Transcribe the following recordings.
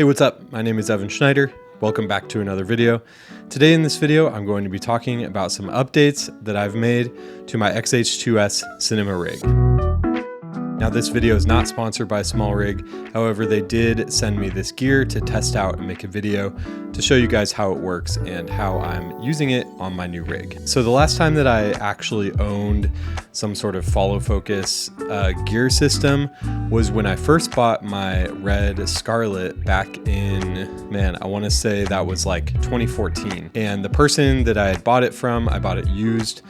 Hey, what's up? My name is Evan Schneider. Welcome back to another video. Today in this video, I'm going to be talking about some updates that I've made to my X-H2s cinema rig. Now, this video is not sponsored by SmallRig. However, they did send me this gear to test out and make a video to show you guys how it works and how I'm using it on my new rig. So the last time that I actually owned some sort of follow focus gear system was when I first bought my red Scarlett back in, man, I want to say that was like 2014. And the person that I had bought it from, I bought it used.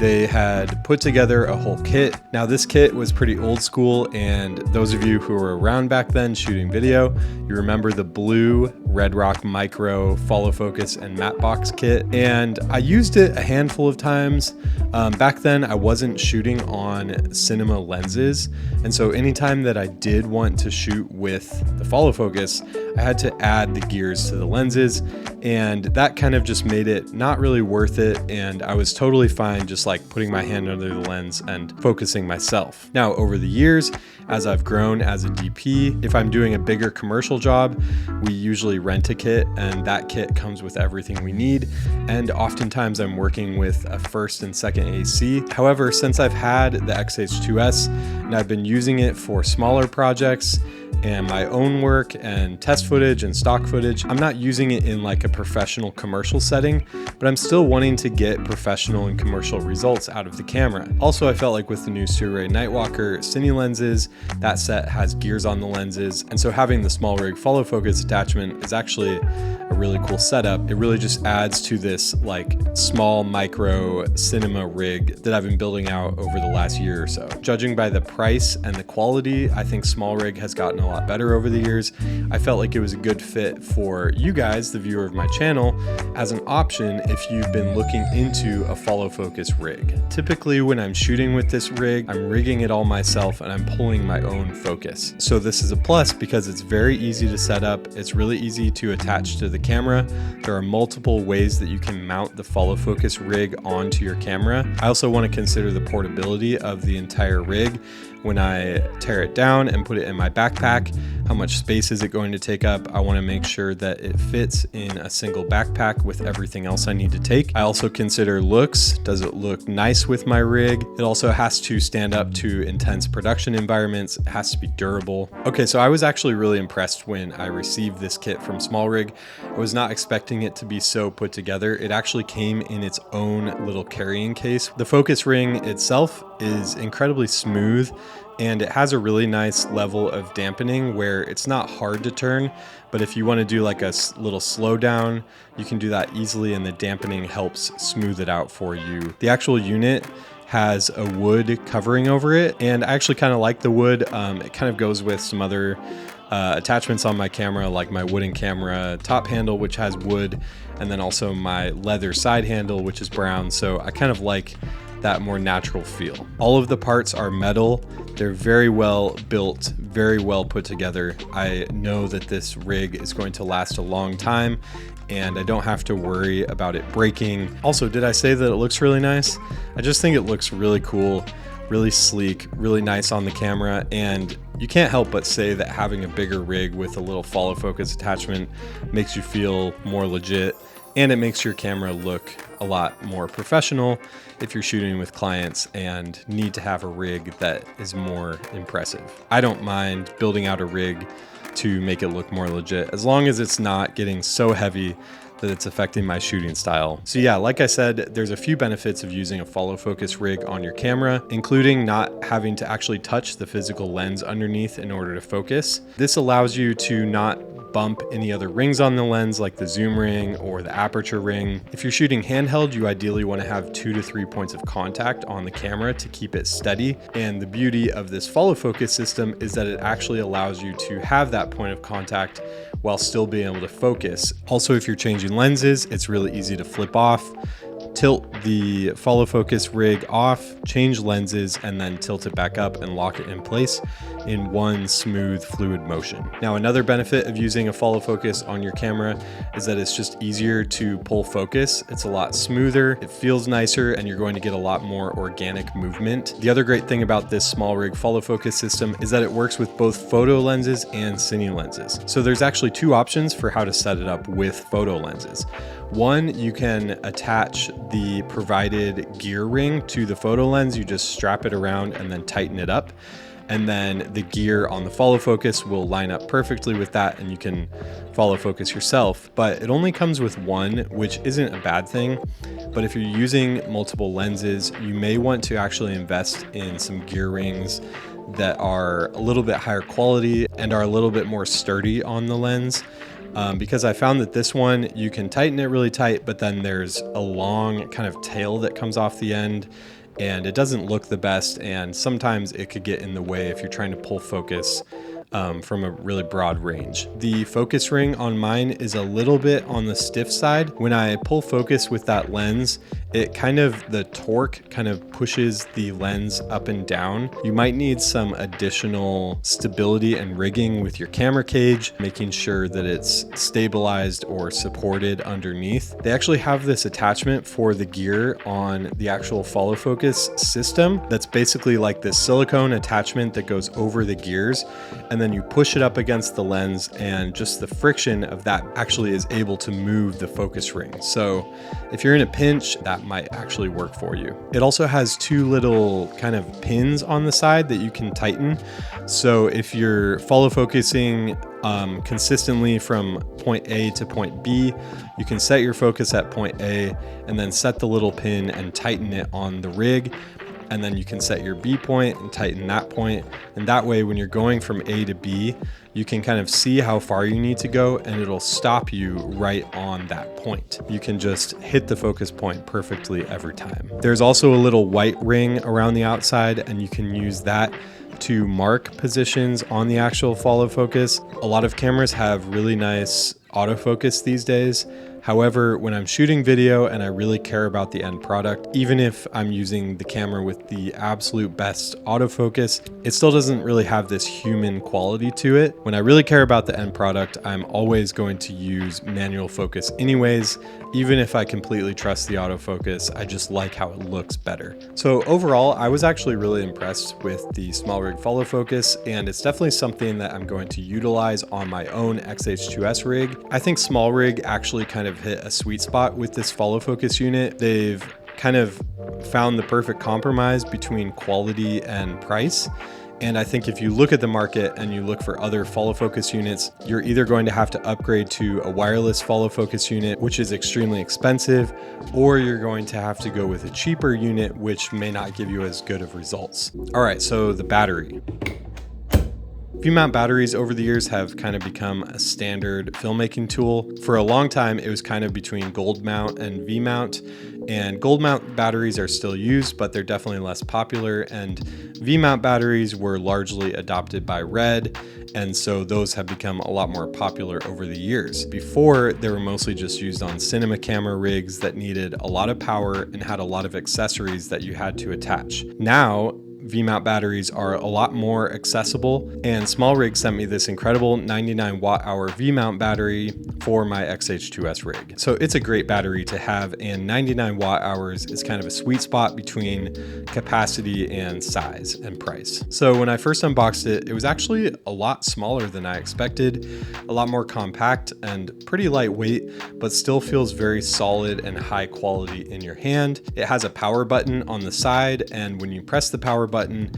They had put together a whole kit. Now this kit was pretty old school, and those of you who were around back then shooting video, you remember the blue Red Rock Micro follow focus and matte box kit. And I used it a handful of times. Back then I wasn't shooting on cinema lenses. And so anytime that I did want to shoot with the follow focus, I had to add the gears to the lenses, and that kind of just made it not really worth it. And I was totally fine just like putting my hand under the lens and focusing myself. Now, over the years, as I've grown as a DP, if I'm doing a bigger commercial job, we usually rent a kit, and that kit comes with everything we need. And oftentimes I'm working with a first and second AC. However, since I've had the X-H2s and I've been using it for smaller projects and my own work and test footage and stock footage, I'm not using it in like a professional commercial setting, but I'm still wanting to get professional and commercial results out of the camera. Also, I felt like with the new Surai Nightwalker cine lenses, that set has gears on the lenses, and so having the SmallRig follow focus attachment is actually a really cool setup. It really just adds to this like small micro cinema rig that I've been building out over the last year or so. Judging by the price and the quality, I think SmallRig has gotten a lot better over the years. I felt like it was a good fit for you guys, the viewer of my channel, as an option if you've been looking into a follow focus rig. Typically when I'm shooting with this rig, I'm rigging it all myself and I'm pulling my own focus. So this is a plus because it's very easy to set up. It's really easy to attach to the camera. There are multiple ways that you can mount the follow focus rig onto your camera. I also want to consider the portability of the entire rig. When I tear it down and put it in my backpack, how much space is it going to take up? I want to make sure that it fits in a single backpack with everything else I need to take. I also consider looks. Does it look nice with my rig? It also has to stand up to intense production environments. It has to be durable. Okay, so I was actually really impressed when I received this kit from SmallRig. I was not expecting it to be so put together. It actually came in its own little carrying case. The focus ring itself is incredibly smooth, and it has a really nice level of dampening where it's not hard to turn, but if you want to do like a little slowdown, you can do that easily, and the dampening helps smooth it out for you. The actual unit has a wood covering over it, and I actually kind of like the wood. It kind of goes with some other attachments on my camera, like my wooden camera top handle, which has wood, and then also my leather side handle, which is brown. So I kind of like that more natural feel. All of the parts are metal. They're very well built, very well put together. I know that this rig is going to last a long time, and I don't have to worry about it breaking. Also, did I say that it looks really nice? I just think it looks really cool, really sleek, really nice on the camera, and you can't help but say that having a bigger rig with a little follow focus attachment makes you feel more legit, and it makes your camera look a lot more professional if you're shooting with clients and need to have a rig that is more impressive. I don't mind building out a rig to make it look more legit, as long as it's not getting so heavy that it's affecting my shooting style. So yeah, like I said, there's a few benefits of using a follow focus rig on your camera, including not having to actually touch the physical lens underneath in order to focus. This allows you to not bump any other rings on the lens, like the zoom ring or the aperture ring. If you're shooting handheld, you ideally want to have 2 to 3 points of contact on the camera to keep it steady. And the beauty of this follow focus system is that it actually allows you to have that point of contact while still being able to focus. Also, if you're changing lenses, it's really easy to flip off. tilt the follow focus rig off, change lenses, and then tilt it back up and lock it in place in one smooth, fluid motion. Now, another benefit of using a follow focus on your camera is that it's just easier to pull focus. It's a lot smoother, it feels nicer, and you're going to get a lot more organic movement. The other great thing about this SmallRig follow focus system is that it works with both photo lenses and cine lenses. So there's actually two options for how to set it up with photo lenses. One, you can attach the provided gear ring to the photo lens. You just strap it around and then tighten it up. And then the gear on the follow focus will line up perfectly with that, and you can follow focus yourself. But it only comes with one, which isn't a bad thing. But if you're using multiple lenses, you may want to actually invest in some gear rings that are a little bit higher quality and are a little bit more sturdy on the lens. Because I found that this one, you can tighten it really tight, but then there's a long kind of tail that comes off the end, and it doesn't look the best, and sometimes it could get in the way if you're trying to pull focus from a really broad range. The focus ring on mine is a little bit on the stiff side. When I pull focus with that lens, the torque kind of pushes the lens up and down. You might need some additional stability and rigging with your camera cage, making sure that it's stabilized or supported underneath. They actually have this attachment for the gear on the actual follow focus system that's basically like this silicone attachment that goes over the gears, and then you push it up against the lens, and just the friction of that actually is able to move the focus ring. So if you're in a pinch, that might actually work for you. It also has two little kind of pins on the side that you can tighten. So if you're follow focusing consistently from point A to point B, you can set your focus at point A and then set the little pin and tighten it on the rig. And then you can set your B point and tighten that point. And that way, when you're going from A to B, you can kind of see how far you need to go, and it'll stop you right on that point. You can just hit the focus point perfectly every time. There's also a little white ring around the outside, and you can use that to mark positions on the actual follow focus. A lot of cameras have really nice autofocus these days. However, when I'm shooting video and I really care about the end product, even if I'm using the camera with the absolute best autofocus, it still doesn't really have this human quality to it. When I really care about the end product, I'm always going to use manual focus anyways. Even if I completely trust the autofocus, I just like how it looks better. So overall, I was actually really impressed with the SmallRig follow focus, and it's definitely something that I'm going to utilize on my own X-H2s rig. I think SmallRig actually kind of hit a sweet spot with this follow focus unit. They've kind of found the perfect compromise between quality and price. And I think if you look at the market and you look for other follow focus units, you're either going to have to upgrade to a wireless follow focus unit, which is extremely expensive, or you're going to have to go with a cheaper unit, which may not give you as good of results. All right, so the battery. V-mount batteries over the years have kind of become a standard filmmaking tool. For a long time, it was kind of between gold mount and V-mount, and gold mount batteries are still used, but they're definitely less popular, and V-mount batteries were largely adopted by Red, and so those have become a lot more popular over the years. Before, they were mostly just used on cinema camera rigs that needed a lot of power and had a lot of accessories that you had to attach. Now, V-mount batteries are a lot more accessible, and SmallRig sent me this incredible 99 watt-hour V-mount battery for my X-H2s rig. So it's a great battery to have, and 99 watt-hours is kind of a sweet spot between capacity and size and price. So when I first unboxed it, it was actually a lot smaller than I expected, a lot more compact and pretty lightweight, but still feels very solid and high quality in your hand. It has a power button on the side, and when you press the power button,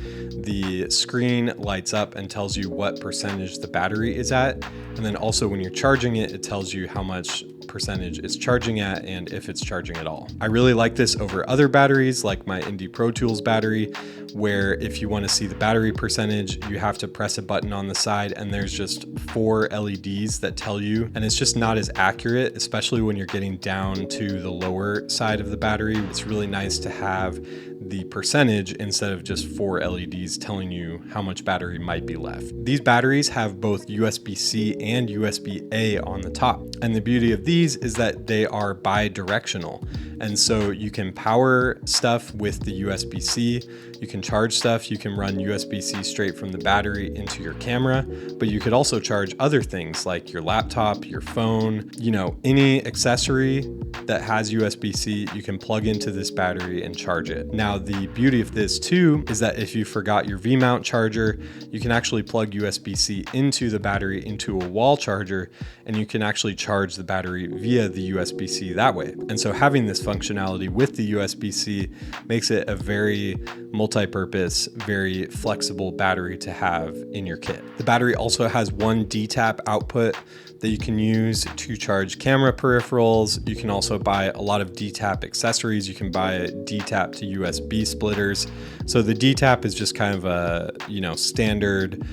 the screen lights up and tells you what percentage the battery is at. And then also when you're charging it, it tells you how much percentage it's charging at and if it's charging at all. I really like this over other batteries like my Indie Pro Tools battery, where if you want to see the battery percentage, you have to press a button on the side and there's just 4 LEDs that tell you, and it's just not as accurate, especially when you're getting down to the lower side of the battery. It's really nice to have the percentage instead of just 4 LEDs telling you how much battery might be left. These batteries have both USB-C and USB-A on the top. And the beauty of these is that they are bi-directional. And so you can power stuff with the USB-C, you can charge stuff, you can run USB-C straight from the battery into your camera, but you could also charge other things like your laptop, your phone, you know, any accessory that has USB-C, you can plug into this battery and charge it. Now, the beauty of this too is that if you forgot your V-mount charger, you can actually plug USB-C into the battery into a wall charger, and you can actually charge the battery via the USB-C that way. And so having this functionality with the USB-C makes it a very multi-purpose, very flexible battery to have in your kit. The battery also has one D-tap output that you can use to charge camera peripherals. You can also buy a lot of D-tap accessories. You can buy D-tap to USB splitters. So the D-tap is just kind of a, you know, standard,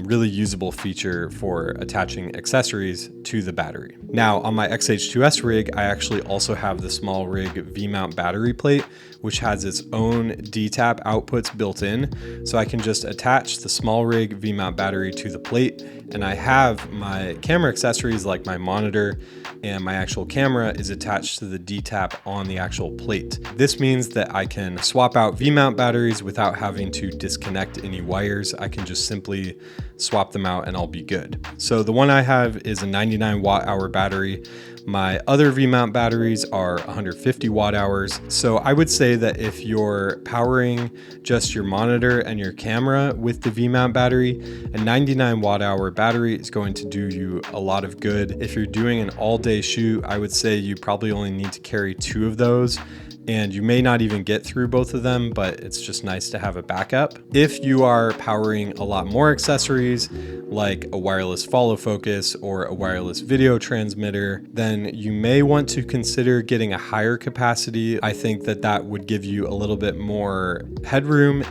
really usable feature for attaching accessories to the battery. Now on my X-H2s rig, I actually also have the SmallRig V-mount battery plate, which has its own D-tap outputs built in. So I can just attach the SmallRig V-mount battery to the plate, and I have my camera accessories like my monitor and my actual camera is attached to the D-tap on the actual plate. This means that I can swap out V-mount batteries without having to disconnect any wires. I can just simply swap them out and I'll be good. So the one I have is a 99 watt-hour battery. My other V-mount batteries are 150 watt hours. So I would say that if you're powering just your monitor and your camera with the V-mount battery, a 99 watt hour battery is going to do you a lot of good. If you're doing an all-day shoot, I would say you probably only need to carry 2 of those. And you may not even get through both of them, but it's just nice to have a backup. If you are powering a lot more accessories, like a wireless follow focus or a wireless video transmitter, then you may want to consider getting a higher capacity. I think that that would give you a little bit more headroom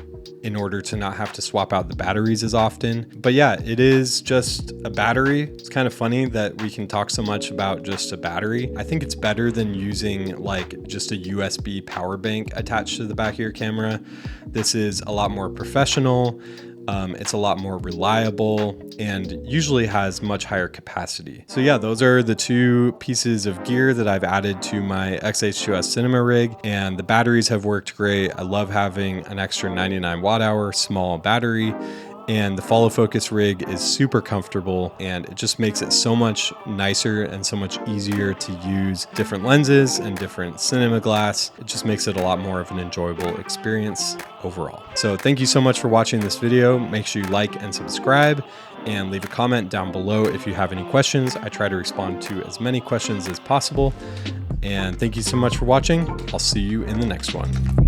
in order to not have to swap out the batteries as often. But yeah, it is just a battery. It's kind of funny that we can talk so much about just a battery. I think it's better than using like just a USB power bank attached to the back of your camera. This is a lot more professional. It's a lot more reliable and usually has much higher capacity. So yeah, those are the 2 pieces of gear that I've added to my X-H2s cinema rig, and the batteries have worked great. I love having an extra 99 watt hour small battery, and the follow focus rig is super comfortable, and it just makes it so much nicer and so much easier to use different lenses and different cinema glass. It just makes it a lot more of an enjoyable experience overall. So thank you so much for watching this video. Make sure you like and subscribe and leave a comment down below if you have any questions. I try to respond to as many questions as possible. And thank you so much for watching. I'll see you in the next one.